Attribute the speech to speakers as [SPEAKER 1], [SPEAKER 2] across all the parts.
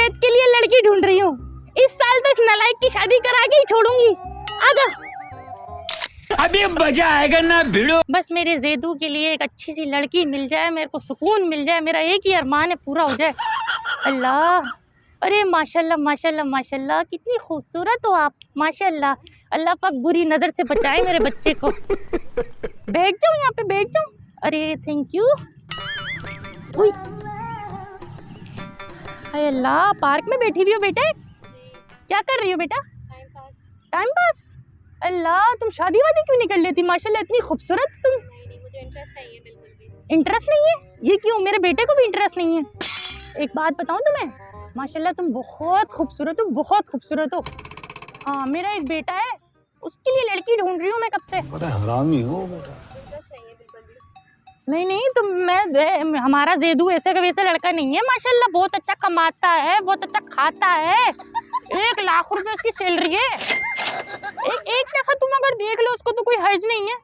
[SPEAKER 1] औरत के लिए लड़की ढूंढ रही हूँ। इस साल तो इस नालायक की शादी करा के ही छोड़ूंगी। आजा,
[SPEAKER 2] अभी मजा आएगा ना भिड़ो।
[SPEAKER 1] बस मेरे ज़ेदू के लिए एक अच्छी सी लड़की मिल जाए, मेरे को सुकून मिल जाए, मेरा एक ही अरमान है पूरा हो जाए। अल्लाह, अरे माशाल्लाह माशाल्लाह माशाल्लाह, कितनी खूबसूरत हो आप, माशाल्लाह। अल्लाह पाक बुरी नज़र से बचाए मेरे बच्चे को। बैठ जाओ यहाँ पे, बैठ जाओ। अरे thank you. Hi Allah, park में बैठी हुई हो बेटा? क्या कर रही हो बेटा? Time pass. अल्लाह, तुम शादी वादी क्यों नहीं कर लेती? माशाल्लाह इतनी खूबसूरत तुम।
[SPEAKER 3] नहीं, मुझे इंटरेस्ट नहीं है, बिल्कुल भी
[SPEAKER 1] इंटरेस्ट नहीं है? ये क्यों? मेरे बेटे को भी इंटरेस्ट नहीं है। एक बात बताऊं तुम्हें, माशाल्लाह तुम बहुत खूबसूरत हो, बहुत खूबसूरत हो। हाँ, मेरा एक बेटा है, उसके लिए लड़की ढूंढ रही हूँ मैं कब से।
[SPEAKER 4] बड़ा हरामी हो बेटा।
[SPEAKER 3] इंटरेस्ट नहीं है बिल्कुल भी।
[SPEAKER 1] नहीं तुम हमारा ज़ेदू ऐसे का वैसे लड़का नहीं है। माशाल्लाह बहुत अच्छा कमाता है, बहुत अच्छा खाता है। 1 लाख रुपए उसकी सैलरी है। एक दफा तुम अगर देख लो उसको तो कोई हर्ज नहीं है।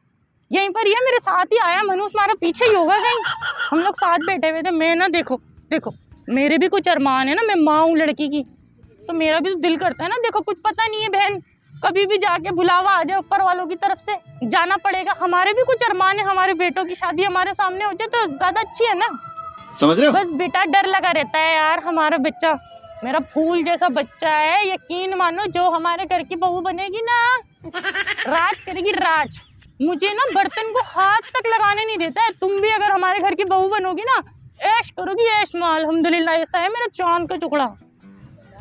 [SPEAKER 1] यहीं पर ही है, मेरे साथ ही आया। मनु तुम्हारा पीछे ही होगा कहीं। हम लोग साथ बैठे हुए थे। मैं ना देखो मेरे भी कुछ अरमान है ना, मैं माँ हूँ लड़की की, तो मेरा भी तो दिल करता है ना। देखो कुछ पता नहीं है बहन, कभी भी जाके बुलावा आ जाए ऊपर वालों की तरफ से, जाना पड़ेगा। हमारे भी कुछ अरमान है, हमारे बेटों की शादी हमारे सामने हो जाए तो ज्यादा अच्छी है ना।
[SPEAKER 4] समझ रहे हो?
[SPEAKER 1] बस बेटा डर लगा रहता है यार। हमारा बच्चा मेरा फूल जैसा बच्चा है। यकीन मानो जो हमारे घर की बहू बनेगी ना, राज करेगी राज। मुझे ना बर्तन को हाथ तक लगाने नहीं देता है। तुम भी अगर हमारे घर की बहू बनोगी ना, ऐश करोगी ऐश माल। अल्हम्दुलिल्लाह, ऐसा है मेरा चांद का टुकड़ा।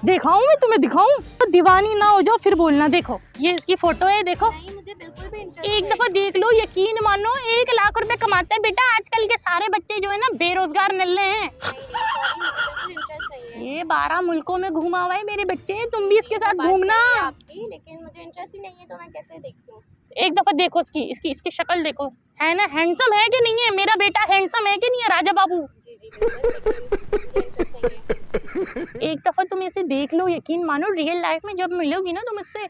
[SPEAKER 1] दिखाऊं मैं तुम्हें, दिखाऊं? तो दीवानी ना हो जाओ फिर बोलना। देखो ये इसकी फोटो है, देखो।
[SPEAKER 3] नहीं, मुझे बिल्कुल भी इंटरेस्ट
[SPEAKER 1] एक दफा देख लो, यकीन मानो 1 लाख रुपए कमाता है बेटा। आजकल के सारे बच्चे जो है ना बेरोजगार नल्ले हैं।
[SPEAKER 3] बिल्कुल इंटरेस्ट नहीं है।
[SPEAKER 1] ये 12 मुल्कों में घूमा हुआ है मेरे बच्चे, तुम भी इसके साथ घूमना।
[SPEAKER 3] आपकी, लेकिन मुझे इंटरेस्ट ही नहीं है, तो मैं कैसे देखूं?
[SPEAKER 1] एक दफा देखो इसकी शक्ल देखो, है ना? हैंडसम है कि नहीं है? मेरा बेटा हैंडसम है कि नहीं है राजा बाबू? एक दफा तुम इसे देख लो, यकीन मानो रियल लाइफ में जब मिलोगी ना तुम इससे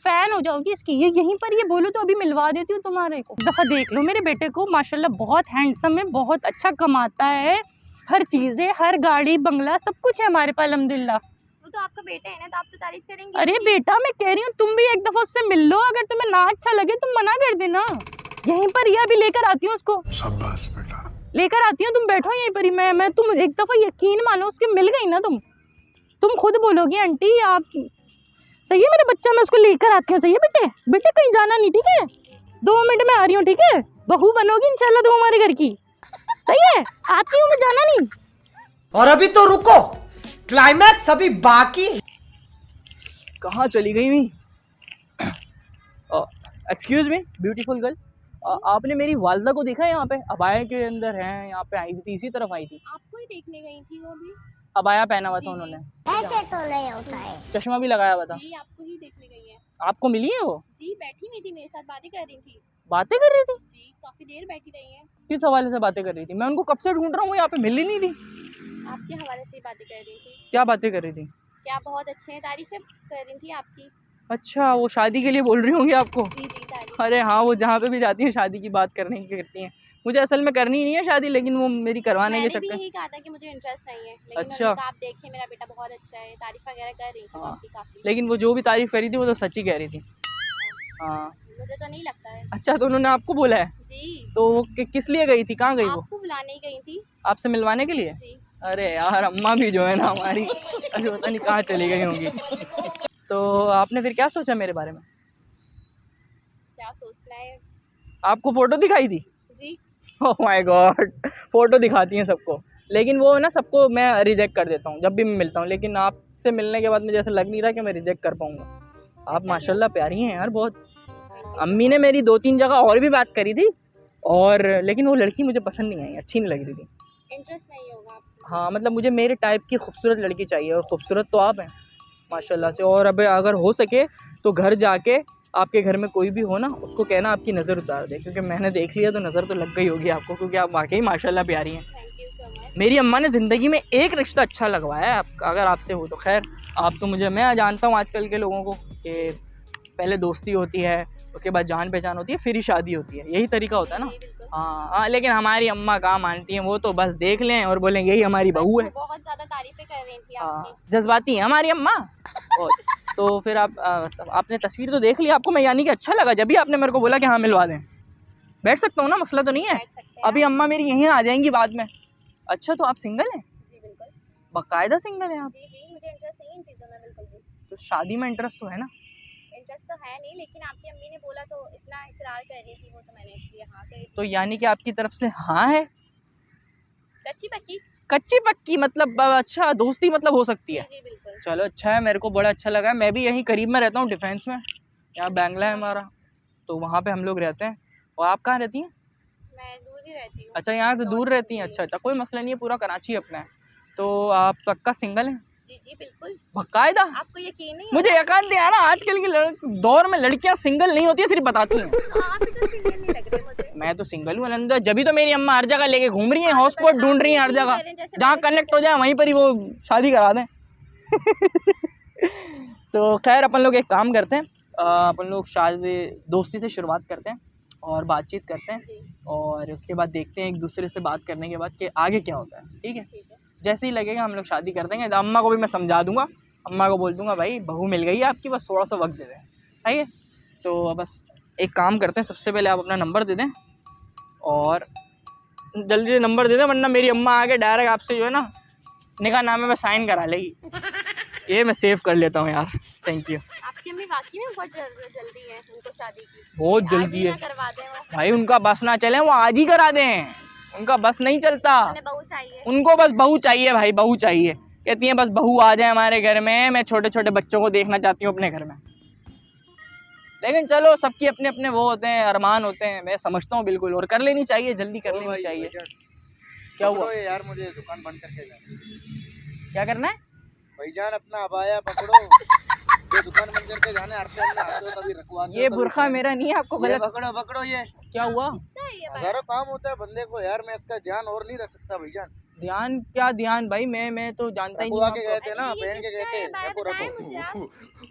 [SPEAKER 1] फैन हो जाओगी इसकी। ये यहीं पर ये बोलो तो अभी मिलवा देती हूँ तुम्हारे को। दफा देख लो मेरे बेटे को, माशाल्लाह बहुत हैंडसम है, बहुत अच्छा कमाता है। हर चीज है, हर गाड़ी बंगला सब कुछ है हमारे पास अल्हम्दुलिल्लाह।
[SPEAKER 3] वो तो आपका बेटा है ना, तो आप तो तारीफ करेंगे।
[SPEAKER 1] अरे बेटा मैं कह रही हूँ तुम भी एक दफा उससे मिल लो। अगर तुम्हें ना अच्छा लगे तुम मना कर देना। यहीं पर ये अभी लेकर आती हूँ उसको,
[SPEAKER 4] शाबाश बेटा।
[SPEAKER 1] लेकर आती हूँ। तुम बैठो यहीं पर ही। मैं तुम एक दफा यकीन मानो उसके मिल गई ना, तुम खुद बोलोगी आंटी आप सही है मेरा बच्चा, मैं उसको लेकर आती हूँ। सही है बेटे कहीं जाना नहीं, ठीक है? 2 मिनट में आ रही हूँ, ठीक है? बहू बनोगी इंशाल्लाह तुम हमारे घर की। सही है, आती हूँ मैं, जाना नहीं।
[SPEAKER 5] और अभी तो रुको, क्लाइमैक्स अभी बाकी।
[SPEAKER 6] कहाँ चली गई हुई? एक्सक्यूज मी ब्यूटीफुल गर्ल, आपने मेरी वालदा को देखा है यहाँ पे? अबाया के अंदर हैं, यहाँ पे आई थी, इसी तरफ आई थी।
[SPEAKER 3] आपको ही देखने गई थी वो भी।
[SPEAKER 6] अबाया पहना हुआ था उन्होंने,
[SPEAKER 3] ऐसे तो नहीं होता है
[SPEAKER 6] चश्मा भी लगाया हुआ था।
[SPEAKER 3] जी, आपको ही देखने गई है।
[SPEAKER 6] आपको मिली है वो?
[SPEAKER 3] जी, बैठी हुई थी मेरे साथ, बातें कर रही थी।
[SPEAKER 6] बातें कर रही थी?
[SPEAKER 3] जी, काफी देर बैठी रही है।
[SPEAKER 6] किस हवाले से बातें कर रही थी? मैं उनको कब से ढूंढ रहा हूँ, वो यहाँ पे मिल ही नहीं रही।
[SPEAKER 3] आपके हवाले से ही बातें कर रही थी।
[SPEAKER 6] क्या बातें कर रही थी?
[SPEAKER 3] कि आप बहुत अच्छे हैं, तारीफें कर रही थी आपकी।
[SPEAKER 6] अच्छा, वो शादी के लिए बोल रही होंगी आपको?
[SPEAKER 3] जी तारीफ।
[SPEAKER 6] अरे हाँ, वो जहाँ पे भी जाती हैं शादी की बात करने की करती हैं। मुझे असल में करनी नहीं है शादी, लेकिन वो मेरी करवाने के
[SPEAKER 3] मैंने भी
[SPEAKER 6] चक्कर।
[SPEAKER 3] यही कहा था कि मुझे इंटरेस्ट नहीं है, लेकिन
[SPEAKER 6] अच्छा।
[SPEAKER 3] उन्होंने कहा आप देखें मेरा बेटा बहुत अच्छा है, तारीफ वगैरह कर रही थी
[SPEAKER 6] हाँ,
[SPEAKER 3] आपकी काफी।
[SPEAKER 6] लेकिन वो जो भी तारीफ करी थी वो तो सच्ची कह रही थी। हाँ।
[SPEAKER 3] मुझे तो नहीं लगता है।
[SPEAKER 6] अच्छा, तो उन्होंने आपको बोला है?
[SPEAKER 3] जी,
[SPEAKER 6] तो वो किस लिए गई थी, कहाँ गई वो?
[SPEAKER 3] आपको बुलाने ही गई थी।
[SPEAKER 6] आपसे मिलवाने के लिए?
[SPEAKER 3] जी।
[SPEAKER 6] अरे यार, अम्मा भी जो है ना हमारी, अरे पता नहीं कहाँ चली गई होंगी। तो आपने फिर क्या सोचा मेरे बारे में?
[SPEAKER 3] क्या सोचना है?
[SPEAKER 6] आपको फ़ोटो दिखाई थी?
[SPEAKER 3] जी।
[SPEAKER 6] ओह माय गॉड, फ़ोटो दिखाती हैं सबको, लेकिन वो ना सबको मैं रिजेक्ट कर देता हूँ जब भी मैं मिलता हूँ। लेकिन आपसे मिलने के बाद मुझे ऐसा लग नहीं रहा कि मैं रिजेक्ट कर पाऊँगा। आप माशाल्लाह प्यारी हैं यार बहुत। अम्मी ने मेरी 2-3 जगह और भी बात करी थी, और लेकिन वो लड़की मुझे पसंद नहीं आई, अच्छी नहीं लग रही थी।
[SPEAKER 3] इंटरेस्ट नहीं होगा आपको?
[SPEAKER 6] हाँ, मतलब मुझे मेरे टाइप की खूबसूरत लड़की चाहिए, और खूबसूरत तो आप हैं माशाल्लाह से। और अब अगर हो सके तो घर जाके आपके घर में कोई भी हो ना, उसको कहना आपकी नज़र उतार दे, क्योंकि मैंने देख लिया तो नज़र तो लग गई होगी आपको, क्योंकि आप वाकई माशाल्लाह प्यारी हैं।
[SPEAKER 3] Thank you so much.
[SPEAKER 6] मेरी अम्मा ने ज़िंदगी में एक रिश्ता अच्छा लगवाया है आप, अगर आपसे हो तो। खैर, आप तो मैं जानता हूँ आजकल के लोगों को कि पहले दोस्ती होती है, उसके बाद जान पहचान होती है, फिर ही शादी होती है, यही तरीका होता है ना। हाँ, लेकिन हमारी अम्मा कहाँ मानती हैं, वो तो बस देख लें और बोलें यही हमारी बहू है।
[SPEAKER 3] बहुत ज़्यादा तारीफें कर रही थी की
[SPEAKER 6] हाँ,
[SPEAKER 3] आपकी।
[SPEAKER 6] जज्बाती है हमारी अम्मा। और तो फिर आप मतलब आपने तस्वीर तो देख ली, आपको मैं यानी कि अच्छा लगा जब भी आपने मेरे को बोला कि हाँ मिलवा दें। बैठ सकता हूँ ना, मसला तो नहीं है?
[SPEAKER 3] बैठ सकते हैं
[SPEAKER 6] अभी अम्मा मेरी यहीं आ जाएंगी बाद में। अच्छा तो आप सिंगल हैं?
[SPEAKER 3] जी बिल्कुल।
[SPEAKER 6] बाकायदा सिंगल हैं आप?
[SPEAKER 3] जी जी, मुझे इंटरेस्ट नहीं है इन चीज़ों में बिल्कुल भी।
[SPEAKER 6] तो शादी में इंटरेस्ट तो है ना?
[SPEAKER 3] इंटरेस्ट तो है नहीं, लेकिन आपकी अम्मी ने बोला तो इतना इकरार कर रही थी वो, तो मैंने इसलिए हाँ कही।
[SPEAKER 6] तो यानी कि आपकी तरफ से हाँ है?
[SPEAKER 3] कच्ची पक्की।
[SPEAKER 6] कच्ची पक्की मतलब अच्छा, दोस्ती मतलब हो सकती
[SPEAKER 3] जी
[SPEAKER 6] है।
[SPEAKER 3] जी बिल्कुल।
[SPEAKER 6] चलो अच्छा है, मेरे को बड़ा अच्छा लगा। मैं भी यहीं करीब में रहता हूँ, डिफेंस में। यहाँ बैंगला है हमारा, तो वहाँ पे हम लोग रहते हैं। और आप कहाँ रहती हैं?
[SPEAKER 3] मैं दूर ही रहती हूँ।
[SPEAKER 6] अच्छा, यहाँ से दूर रहती हैं। अच्छा अच्छा, कोई मसला नहीं है, पूरा कराची अपना है। तो आप पक्का सिंगल हैं?
[SPEAKER 3] जी जी बिल्कुल।
[SPEAKER 6] बाकायदा?
[SPEAKER 3] आपको यकीन नहीं
[SPEAKER 6] मुझे यकीन नहीं आना, आजकल के दौर में लड़कियां सिंगल नहीं होती है, सिर्फ बताती हैं।
[SPEAKER 3] होता? आप तो सिंगल नहीं लग रहे मुझे।
[SPEAKER 6] मैं तो सिंगल हूँ अलहमदुलिल्लाह, जभी तो मेरी अम्मा हर जगह लेके घूम रही है, हॉटस्पॉट ढूंढ रही है हर जगह, जहाँ कनेक्ट हो जाए वहीं पर ही वो शादी करा दें। तो खैर अपन लोग एक काम करते हैं, अपन लोग शादी दोस्ती से शुरुआत करते हैं और बातचीत करते हैं,
[SPEAKER 3] जी
[SPEAKER 6] और उसके बाद देखते हैं एक दूसरे से बात करने के बाद कि आगे क्या होता है। ठीक है?
[SPEAKER 3] ठीक है।
[SPEAKER 6] जैसे ही लगेगा हम लोग शादी कर देंगे। तो अम्मा को भी मैं समझा दूंगा, अम्मा को बोल दूंगा भाई बहू मिल गई है आपकी, बस थोड़ा सा वक्त दे दें। सही है? तो बस एक काम करते हैं, सबसे पहले आप अपना नंबर दे दें और जल्दी से नंबर दे दें, वरना मेरी अम्मा आके डायरेक्ट आपसे जो है ना निकाह नामे में साइन करा लेगी। ये मैं सेव कर लेता हूँ यार, थैंक यू।
[SPEAKER 3] आपकी अम्मी वाकई में बहुत जल्दी है उनको शादी की।
[SPEAKER 6] बहुत
[SPEAKER 3] आज
[SPEAKER 6] जल्दी
[SPEAKER 3] ही
[SPEAKER 6] है
[SPEAKER 3] ना करवा दें वो।
[SPEAKER 6] भाई, उनका बस ना चले वो आज ही करा दें, उनका बस नहीं चलता।
[SPEAKER 3] उन्हें बहू चाहिए।
[SPEAKER 6] उनको बस बहू चाहिए भाई, बहू चाहिए। कहती हैं बस बहू आ जाए हमारे घर में, मैं छोटे छोटे बच्चों को देखना चाहती हूँ अपने घर में। लेकिन चलो, सबकी अपने अपने वो होते हैं, अरमान होते हैं, मैं समझता हूँ बिल्कुल, और कर लेनी चाहिए, जल्दी कर लेनी चाहिए। क्या हुआ
[SPEAKER 7] यार? मुझे दुकान बंद करके जाना।
[SPEAKER 6] क्या करना है?
[SPEAKER 7] भाईजान अपना अबाया पकड़ो, ये दुकान बंद करके जाना। कभी रखवा
[SPEAKER 6] ये बुरखा मेरा नहीं है, आपको गलत।
[SPEAKER 7] पकड़ो पकड़ो, ये
[SPEAKER 6] क्या हुआ?
[SPEAKER 3] किसका है ये बात?
[SPEAKER 7] हजारों काम होता है बंदे को यार, मैं इसका ध्यान और नहीं रख सकता भाईजान।
[SPEAKER 6] ध्यान क्या ध्यान भाई, मैं तो जानता ही नहीं
[SPEAKER 7] रखवा
[SPEAKER 6] हूँ
[SPEAKER 7] के
[SPEAKER 6] आपको।
[SPEAKER 7] गए थे ना,
[SPEAKER 3] अरे ये
[SPEAKER 7] पहन के
[SPEAKER 3] किसका
[SPEAKER 7] गए
[SPEAKER 3] है?
[SPEAKER 7] थे।
[SPEAKER 3] बाया
[SPEAKER 7] रखो
[SPEAKER 3] बताएं
[SPEAKER 7] रखो।
[SPEAKER 3] मुझे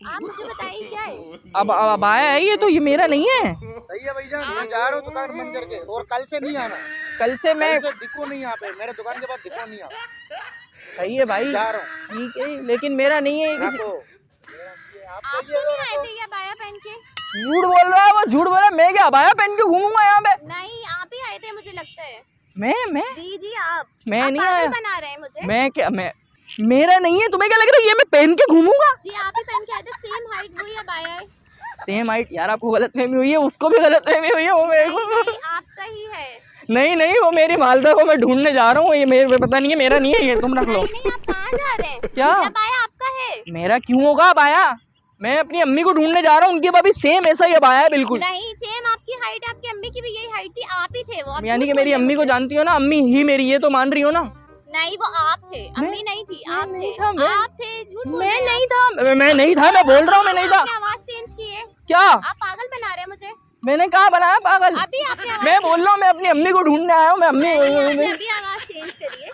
[SPEAKER 3] आप मुझे बताइए क्या है?
[SPEAKER 6] अब आया है ये, तो ये मेरा नहीं है।
[SPEAKER 7] सही है भाईजान, मैं जा रहा हूँ दुकान बंद करके, और कल से नहीं आना।
[SPEAKER 6] कल से मैं
[SPEAKER 7] कल से दिखो नहीं यहाँ पे, मेरे दुकान के पास दिखो नहीं आप।
[SPEAKER 6] सही है भाई,
[SPEAKER 7] जा रहा हूँ।
[SPEAKER 6] ठीक है, लेकिन मेरा नहीं है ये किसी।
[SPEAKER 7] रखो।
[SPEAKER 3] आप तो नहीं आए थे क्या बाया पहन के?
[SPEAKER 6] झूठ बोल रहा है वो, झूठ बोल रहा है। मैं क्या अबाया पहन के घूमूंगा यहाँ पे?
[SPEAKER 3] नहीं, आप ही आए थे मुझे लगता है।
[SPEAKER 6] मैं
[SPEAKER 3] जी जी आप
[SPEAKER 6] नहीं
[SPEAKER 3] पागल
[SPEAKER 6] आया।
[SPEAKER 3] बना रहे हैं मुझे।
[SPEAKER 6] मैं क्या, मैं मेरा नहीं है, तुम्हें क्या लग रहा है ये मैं पहन के घूमूंगा?
[SPEAKER 3] जी आप ही पहन के आए थे, सेम हाइट वही है बाया है।
[SPEAKER 6] Same height? यार आपको गलतफहमी हुई है, उसको भी गलतफहमी हुई है, वो मेरे को।
[SPEAKER 3] नहीं, आपका ही है।
[SPEAKER 6] नहीं नहीं, वो मेरी मालदा को मैं ढूंढने जा रहा हूँ, ये मेरे पता नहीं है, मेरा नहीं है ये, तुम रख लो।
[SPEAKER 3] नहीं नहीं, आप कहाँ जा रहे हैं?
[SPEAKER 6] क्या?
[SPEAKER 3] मेरा बाया आपका है।
[SPEAKER 6] मेरा क्यों होगा अबाया? मैं अपनी अम्मी को ढूंढने जा रहा हूँ, उनके पास भी सेम ऐसा ही अबाया है बिल्कुल।
[SPEAKER 3] नहीं, सेम आपकी हाइट, आपकी अम्मी की भी यही हाइट थी, आप ही थे वो। आप
[SPEAKER 6] यानी कि
[SPEAKER 3] झूठ
[SPEAKER 6] मेरी
[SPEAKER 3] बोल रहे
[SPEAKER 6] अम्मी को
[SPEAKER 3] मुझे।
[SPEAKER 6] जानती हो ना, अम्मी ही मेरी, ये तो मान रही हो ना?
[SPEAKER 3] नहीं, वो आप थे, अम्मी नहीं थी, आप
[SPEAKER 6] नहीं
[SPEAKER 3] थे।
[SPEAKER 6] था, मैं-
[SPEAKER 3] आप थे, झूठ बोल रहे
[SPEAKER 6] मैं
[SPEAKER 3] हैं
[SPEAKER 6] नहीं था, मैं नहीं था, मैं बोल रहा हूँ मैं नहीं था।
[SPEAKER 3] आपने आवाज चेंज की है।
[SPEAKER 6] क्या?
[SPEAKER 3] आप पागल बना रहे हैं मुझे।
[SPEAKER 6] मैंने कहा बनाया पागल?
[SPEAKER 3] अभी आपने आवाज
[SPEAKER 6] मैं बोल रहा हूँ मैं अपनी अम्मी को ढूंढने आया हूँ, मैं अम्मी।
[SPEAKER 3] आपने अभी आवाज चेंज करी है।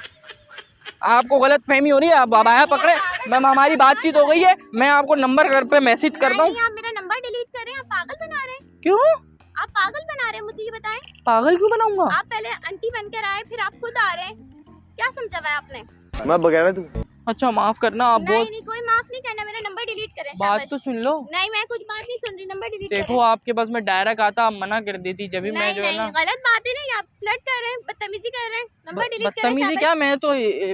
[SPEAKER 6] आपको गलत फहमी हो रही है, आप अबाया पकड़े। मैम हमारी बातचीत हो गई है, मैं आपको नंबर घर पे मैसेज करता हूँ।
[SPEAKER 3] नहीं, आप मेरा नंबर डिलीट करें, आप पागल बना रहे हैं।
[SPEAKER 6] क्यों
[SPEAKER 3] आप पागल बना रहे हैं, मुझे ये बताएं।
[SPEAKER 6] पागल क्यों बनाऊंगा?
[SPEAKER 3] आप पहले आंटी बनकर आए, फिर आप खुद आ रहे हैं। क्या समझा हुआ है आपने?
[SPEAKER 7] मैं बगैर तू।
[SPEAKER 6] अच्छा माफ करना, आप
[SPEAKER 3] नहीं
[SPEAKER 6] बहुत
[SPEAKER 3] नहीं, कोई माफ नहीं करना, मेरा नंबर डिलीट करें।
[SPEAKER 6] बात
[SPEAKER 3] शाबाश।
[SPEAKER 6] तो सुन लो।
[SPEAKER 3] नहीं, मैं कुछ बात नहीं सुन रही, नंबर डिलीट
[SPEAKER 6] देखो
[SPEAKER 3] करें।
[SPEAKER 6] आपके पास मैं डायरेक्ट आता, आप मना कर देती, जब भी मैं
[SPEAKER 3] नहीं
[SPEAKER 6] जो है
[SPEAKER 3] नहीं,
[SPEAKER 6] ना।
[SPEAKER 3] गलत बात है नहीं, आप फ्लर्ट कर रहे हैं, बदतमीजी कर रहे हैं। नंबर डिलीट करें।
[SPEAKER 6] बदतमीजी
[SPEAKER 3] शाबाश।
[SPEAKER 6] क्या, मैं तो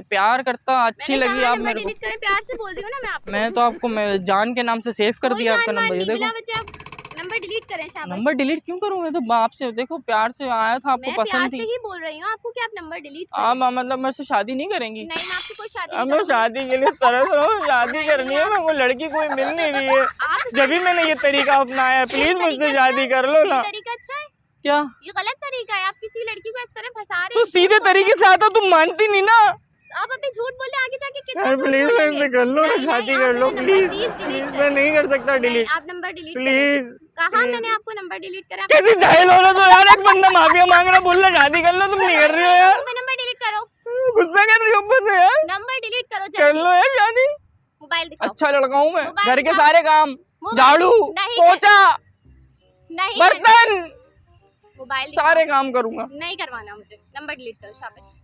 [SPEAKER 6] प्यार करता, अच्छी
[SPEAKER 3] मैंने
[SPEAKER 6] लगी
[SPEAKER 3] कहा
[SPEAKER 6] आप
[SPEAKER 3] नंबर
[SPEAKER 6] मेरे को।
[SPEAKER 3] डिलीट करें, प्यार से बोल रही हूँ ना मैं आपको।
[SPEAKER 6] मैं तो आपको मैं जान के नाम से सेव कर
[SPEAKER 3] कोई
[SPEAKER 6] दिया आपका
[SPEAKER 3] जान
[SPEAKER 6] नंबर, ये
[SPEAKER 3] मान नहीं,
[SPEAKER 6] देखो।
[SPEAKER 3] बिला वजह आप नंबर डिलीट करें। शाबाश।
[SPEAKER 6] नंबर डिलीट क्यों करूँ? मैं तो आपसे देखो प्यार से आया था, आपको
[SPEAKER 3] मैं प्यार
[SPEAKER 6] पसंद
[SPEAKER 3] से
[SPEAKER 6] थी
[SPEAKER 3] ही बोल रही हूँ आपको कि आप नंबर डिलीट करें।
[SPEAKER 6] आप, मतलब मेरे से शादी नहीं करेंगी?
[SPEAKER 3] नहीं, मैं आपसे कोई शादी
[SPEAKER 6] अब
[SPEAKER 3] नहीं
[SPEAKER 6] मैं
[SPEAKER 3] करूंगी।
[SPEAKER 6] शादी के लिए तरस रहा हूँ, शादी करनी है, मैं वो लड़की कोई मिल नहीं रही है। जब भी मैंने ये तरीका अपनाया है, प्लीज मुझसे शादी कर लो ना।
[SPEAKER 3] ये तरीका अच्छा है?
[SPEAKER 6] क्या?
[SPEAKER 3] ये गलत तरीका है, आप किसी लड़की को इस तरह फंसा रहे
[SPEAKER 6] तो
[SPEAKER 3] हैं।
[SPEAKER 6] सीधे तरीके से आता, तुम मानती नहीं ना।
[SPEAKER 3] आप अभी झूठ बोले, आगे जाके कितना
[SPEAKER 6] यार
[SPEAKER 3] झूठ
[SPEAKER 6] प्लीज
[SPEAKER 3] बोलेंगे?
[SPEAKER 6] मुझसे कर लो ना,
[SPEAKER 3] नहीं,
[SPEAKER 6] शादी
[SPEAKER 3] नहीं,
[SPEAKER 6] कर
[SPEAKER 3] आप
[SPEAKER 6] लो
[SPEAKER 3] मेरा
[SPEAKER 6] प्लीज
[SPEAKER 3] नंबर delete
[SPEAKER 6] प्लीज।
[SPEAKER 3] करें।
[SPEAKER 6] मैं नहीं कर सकता
[SPEAKER 3] नहीं,
[SPEAKER 6] डिलीट,
[SPEAKER 3] आप नंबर डिलीट
[SPEAKER 6] प्लीज।
[SPEAKER 3] कहा मैंने आपको नंबर डिलीट करा।
[SPEAKER 6] कैसे जाहिल हो रहा तो यार, एक बंदा माफिया मांग रहा, बोल रहा शादी कर लो, तुम नहीं कर रही हो यार।
[SPEAKER 3] नंबर डिलीट करो,
[SPEAKER 6] गुस्सा कर रही हो ऊपर से यार।
[SPEAKER 3] नंबर डिलीट करो
[SPEAKER 6] कर
[SPEAKER 3] जल्दी।
[SPEAKER 6] लो यार शादी,
[SPEAKER 3] मोबाइल दिखाओ।
[SPEAKER 6] अच्छा लड़का हूँ मैं,
[SPEAKER 3] मोबाइल
[SPEAKER 6] घर के
[SPEAKER 3] दिखाओ।
[SPEAKER 6] सारे काम,
[SPEAKER 3] मोबाइल
[SPEAKER 6] झाड़ू,
[SPEAKER 3] नहीं
[SPEAKER 6] पोछा,
[SPEAKER 3] नहीं
[SPEAKER 6] बर्तन,
[SPEAKER 3] मोबाइल दिखाओ।
[SPEAKER 6] सारे काम करूंगा।
[SPEAKER 3] नहीं करवाना मुझे, नंबर डिलीट करो। शाबाश,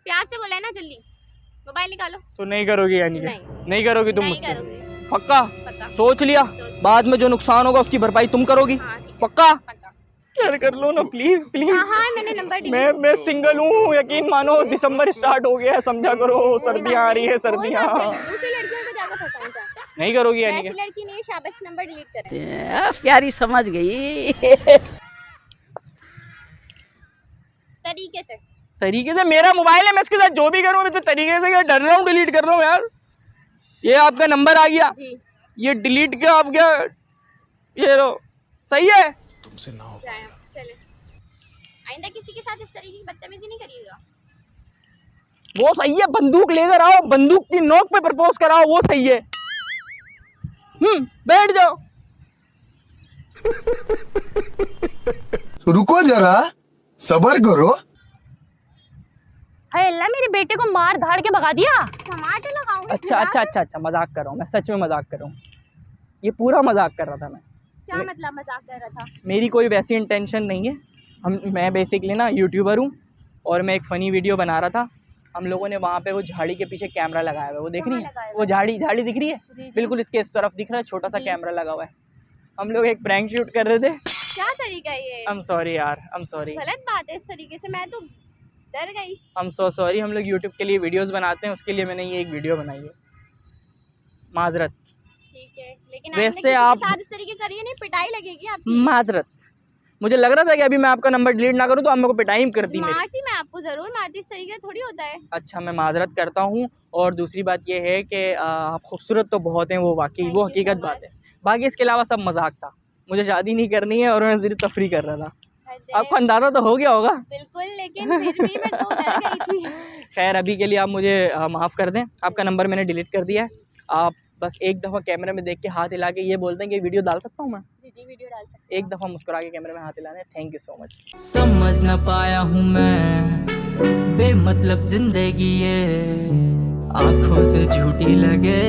[SPEAKER 3] प्यार से बोला है ना, जल्दी। मोबाइल निकालो।
[SPEAKER 6] तो नहीं करोगी यानी कि
[SPEAKER 3] नहीं।
[SPEAKER 6] नहीं करोगी तुम
[SPEAKER 3] नहीं
[SPEAKER 6] मुझसे?
[SPEAKER 3] करूंगी।
[SPEAKER 6] पक्का?
[SPEAKER 3] पक्का।
[SPEAKER 6] सोच लिया? बाद में जो नुकसान होगा उसकी भरपाई तुम करोगी?
[SPEAKER 3] हाँ ठीक है।
[SPEAKER 6] पक्का?
[SPEAKER 3] पक्का।
[SPEAKER 6] यार कर लो ना प्लीज प्लीज।
[SPEAKER 3] हाँ मैंने नंबर
[SPEAKER 6] मैं सिंगल हूँ, यकीन मानो दिसंबर स्टार्ट हो गया है, समझा करो, सर्दियाँ आ रही है सर्दियाँ।
[SPEAKER 3] दूसरी लड़कियों को ज्यादा फंसाना चाहता है।
[SPEAKER 6] नहीं करोगी यानी
[SPEAKER 3] ऐसी
[SPEAKER 6] कि?
[SPEAKER 3] लड़की नहीं, शाबाश नंबर डिलीट करें।
[SPEAKER 8] प्यारी समझ गई।
[SPEAKER 3] तरीके से।
[SPEAKER 6] तरीके से? मेरा मोबाइल है, मैं इसके साथ जो भी करूँ मैं तो तरीके से क्या डर रहा हूँ, डिलीट कर रहा हूँ यार। ये आपका नंबर आ गया,
[SPEAKER 3] जी
[SPEAKER 6] ये डिलीट क्या आप क्या, ये लो सही है।
[SPEAKER 4] तुमसे ना हो
[SPEAKER 3] जाए चले। आइंदा किसी के साथ इस तरीके की बदतमीजी नहीं करिएगा।
[SPEAKER 6] वो सही है, बंदूक लेकर आओ, बंदूक की नोक पे प्रपोज कराओ, वो सही है। बैठ जाओ।
[SPEAKER 4] रुको जरा, सबर करो।
[SPEAKER 1] हाय अल्लाह, मेरे बेटे को मार धाड़ के भगा दिया।
[SPEAKER 3] टमाटर लगाऊंगी।
[SPEAKER 6] अच्छा मजाक कर रहा हूँ मैं, सच में मजाक कर रहा हूँ, ये पूरा मजाक कर रहा था मैं।
[SPEAKER 3] क्या मतलब मजाक कर रहा था?
[SPEAKER 6] मेरी कोई वैसी इंटेंशन नहीं है। मैं बेसिकली ना यूट्यूबर हूँ और मैं एक फ़नी वीडियो बना रहा था। हम लोगों ने वहाँ पे वो झाड़ी के पीछे कैमरा लगाया हुआ है, वो देख रही है? वो झाड़ी दिख रही है?
[SPEAKER 3] जी।
[SPEAKER 6] बिल्कुल इसके इस तरफ दिख रहा है, छोटा सा कैमरा लगा हुआ है। हम लोग एक प्रैंक शूट कर रहे थे।
[SPEAKER 3] क्या तरीका है ये?
[SPEAKER 6] I'm sorry यार, I'm sorry।
[SPEAKER 3] गलत बात है इस तरीके से, मैं तो डर गई।
[SPEAKER 6] I'm so sorry। हम लोग यूट्यूब के लिए वीडियोस बनाते हैं, उसके लिए मैंने ये एक वीडियो बनाई है, माजरत।
[SPEAKER 3] ठीक है, लेकिन
[SPEAKER 6] वैसे
[SPEAKER 3] आपने किसी
[SPEAKER 6] आप-
[SPEAKER 3] के साथ इस तरीके करिए नहीं, पिटाई लगेगी आपकी।
[SPEAKER 6] माजरत। मुझे लग रहा था कि अभी मैं आपका नंबर डिलीट ना करूँ तो आप मेरे को पिटाई करती मेरी।
[SPEAKER 3] मारती मैं आपको जरूर मारती, इस तरीके थोड़ी होता है।
[SPEAKER 6] अच्छा मैं माजरत करता हूँ। और दूसरी बात ये है कि आप खूबसूरत तो बहुत हैं, वो वाकई वो हकीकत बात है। बाकी इसके अलावा सब मजाक था, मुझे शादी नहीं करनी है और मैं सिर्फ तफरी कर रहा था। आपको अंदाज़ा तो हो गया होगा।
[SPEAKER 3] बिल्कुल, लेकिन फिर भी मैं तो डर गई थी।
[SPEAKER 6] खैर अभी के लिए आप मुझे माफ़ कर दें, आपका नंबर मैंने डिलीट कर दिया है। आप बस एक दफ़ा कैमरे में देख के हाथ हिला के ये बोलते हैं कि वीडियो डाल सकता हूँ मैं?
[SPEAKER 3] जी वीडियो डाल सकते
[SPEAKER 6] एक दफ़ा मुस्कुरा के कैमरे में हाथ हिलाने। Thank you so much.
[SPEAKER 9] समझ न पाया हूँ मैं बेमतलब जिंदगी ये, आँखों से झूठी लगे